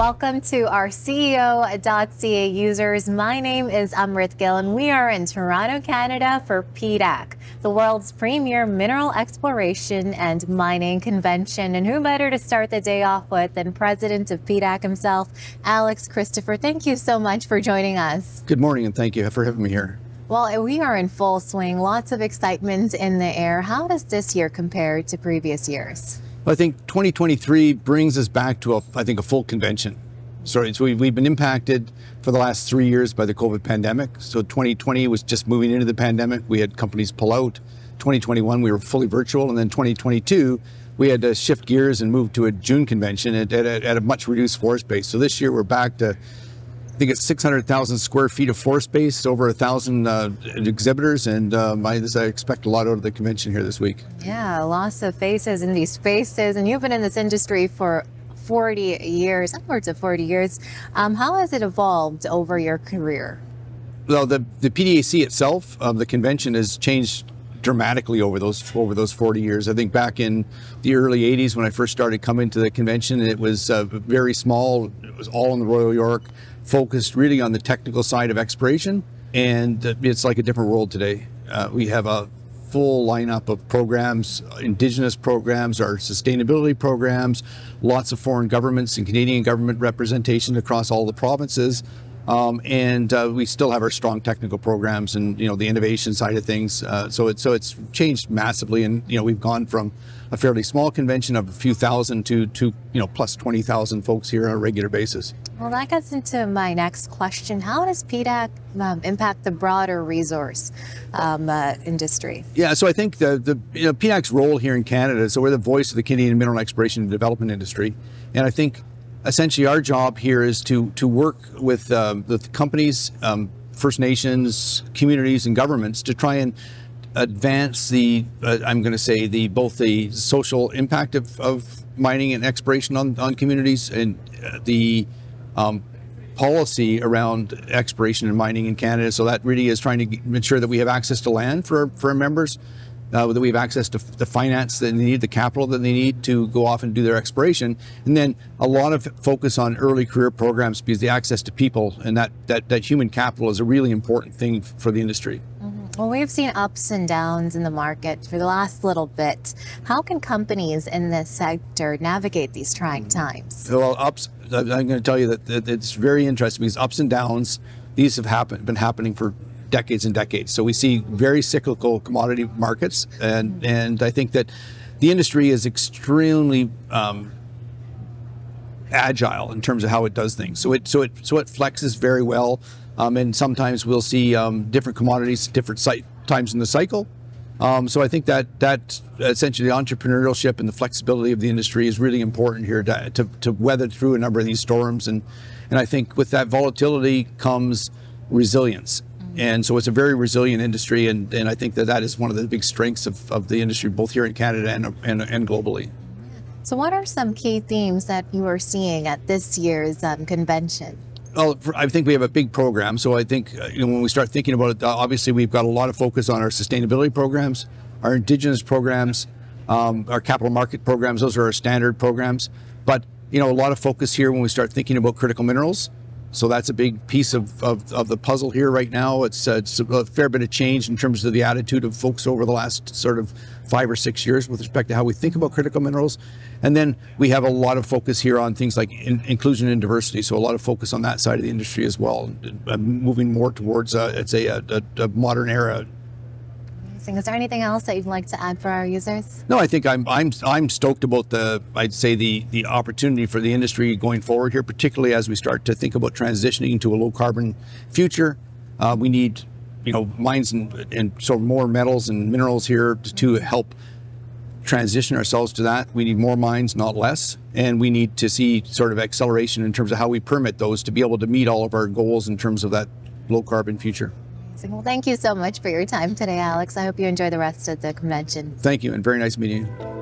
Welcome to our CEO.CA users. My name is Amrit Gill and we are in Toronto, Canada for PDAC, the world's premier mineral exploration and mining convention. And who better to start the day off with than President of PDAC himself, Alex Christopher. Thank you so much for joining us. Good morning and thank you for having me here. Well, we are in full swing, lots of excitement in the air. How does this year compare to previous years? I think 2023 brings us back to, a full convention. So we've been impacted for the last 3 years by the COVID pandemic. So 2020 was just moving into the pandemic. We had companies pull out. 2021, we were fully virtual. And then 2022, we had to shift gears and move to a June convention at a much reduced floor space. So this year we're back to, I think it's 600,000 square feet of floor space, over 1,000 exhibitors, and I expect a lot out of the convention here this week. Yeah, lots of faces in these spaces, and you've been in this industry for 40 years, upwards of 40 years. How has it evolved over your career? Well, the PDAC itself, the convention, has changed dramatically over those 40 years. I think back in the early 80s when I first started coming to the convention, it was very small. It was all in the Royal York, focused really on the technical side of exploration, and it's like a different world today. We have a full lineup of programs, Indigenous programs, our sustainability programs, lots of foreign governments and Canadian government representation across all the provinces. And we still have our strong technical programs and, the innovation side of things. So it's changed massively. And, we've gone from a fairly small convention of a few thousand to plus 20,000 folks here on a regular basis. Well, that gets into my next question. How does PDAC impact the broader resource industry? Yeah, so I think the PDAC's role here in Canada, so we're the voice of the Canadian mineral exploration and development industry. And I think essentially our job here is to work with the companies, First Nations, communities and governments to try and advance the, I'm going to say, both the social impact of mining and exploration on communities, and the policy around exploration and mining in Canada. So that really is trying to ensure that we have access to land for our members, that we have access to the finance that they need, the capital that they need to go off and do their exploration, and then a lot of focus on early career programs, because the access to people and that human capital is a really important thing for the industry. Well, we've seen ups and downs in the market for the last little bit. How can companies in this sector navigate these trying times? Well, I'm going to tell you that it's very interesting, because ups and downs, these have been happening for decades and decades. So we see very cyclical commodity markets, and I think that the industry is extremely agile in terms of how it does things. So it flexes very well, and sometimes we'll see different commodities at different times in the cycle. So I think that essentially the entrepreneurship and the flexibility of the industry is really important here to weather through a number of these storms, and I think with that volatility comes resilience. And so it's a very resilient industry, and I think that is one of the big strengths of the industry, both here in Canada and globally. So what are some key themes that you are seeing at this year's convention? Well, I think we have a big program. So I think when we start thinking about it, obviously we've got a lot of focus on our sustainability programs, our Indigenous programs, our capital market programs. Those are our standard programs. But a lot of focus here when we start thinking about critical minerals. So that's a big piece of the puzzle here right now. It's a fair bit of change in terms of the attitude of folks over the last sort of 5 or 6 years with respect to how we think about critical minerals. And then we have a lot of focus here on things like inclusion and diversity. So a lot of focus on that side of the industry as well, moving more towards, I'd say, a modern era. Is there anything else that you'd like to add for our users? No, I think I'm stoked about the opportunity for the industry going forward here, particularly as we start to think about transitioning to a low carbon future. We need, mines and so more metals and minerals here to help transition ourselves to that. We need more mines, not less, and we need to see sort of acceleration in terms of how we permit those to be able to meet all of our goals in terms of that low carbon future. Well, thank you so much for your time today, Alex. I hope you enjoy the rest of the convention. Thank you, and very nice meeting you.